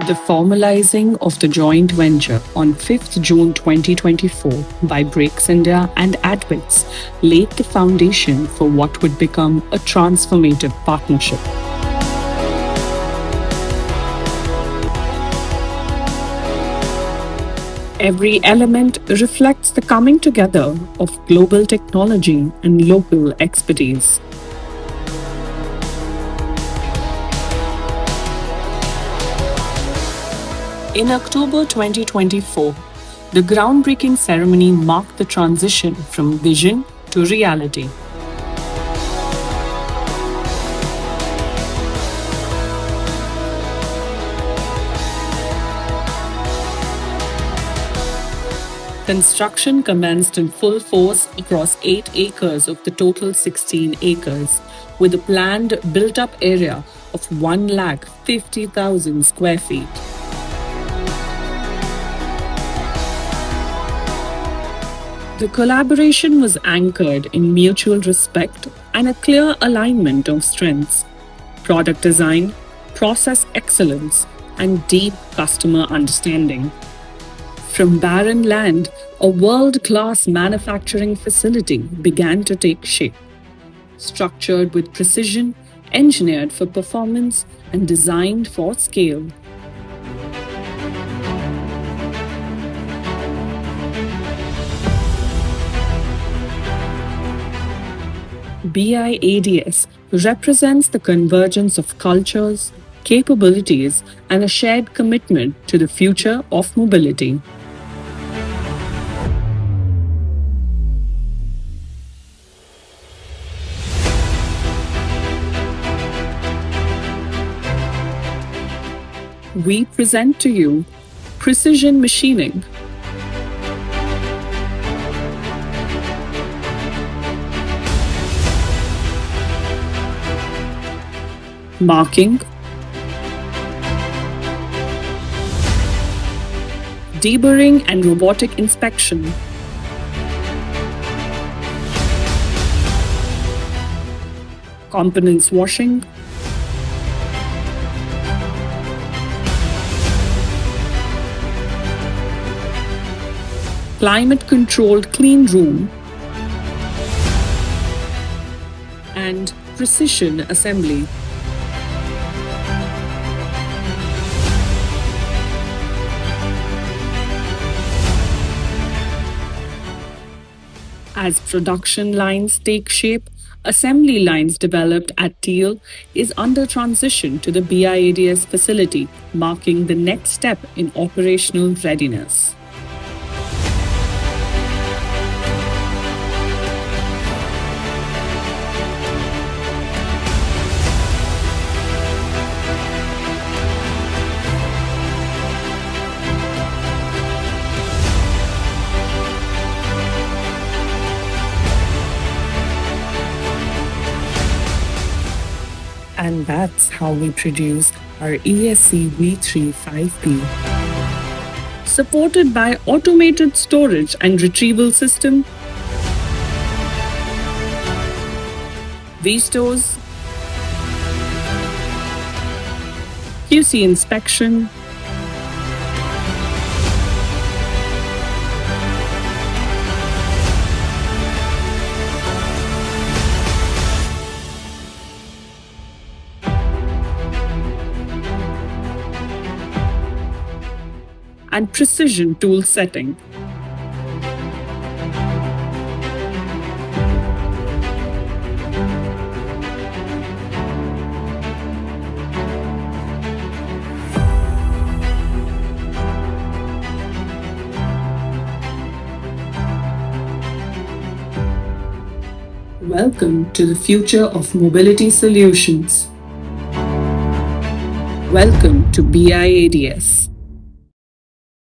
The formalizing of the joint venture on 5th June 2024 by BRICS India and ADVITS laid the foundation for what would become a transformative partnership. Every element reflects the coming together of global technology and local expertise. In October 2024, the groundbreaking ceremony marked the transition from vision to reality. Construction commenced in full force across 8 acres of the total 16 acres, with a planned built-up area of 150,000 square feet. The collaboration was anchored in mutual respect and a clear alignment of strengths: product design, process excellence, and deep customer understanding. From barren land, a world-class manufacturing facility began to take shape, structured with precision, engineered for performance, and designed for scale. BIADS represents the convergence of cultures, capabilities, and a shared commitment to the future of mobility. We present to you precision machining, marking, deburring and robotic inspection, components washing, climate-controlled clean room, and precision assembly. As production lines take shape, assembly lines developed at Teal is under transition to the BIADS facility, marking the next step in operational readiness. And that's how we produce our ESC V35P. Supported by automated storage and retrieval system, V-stores, QC inspection, and precision tool setting. Welcome to the future of mobility solutions. Welcome to BIADS.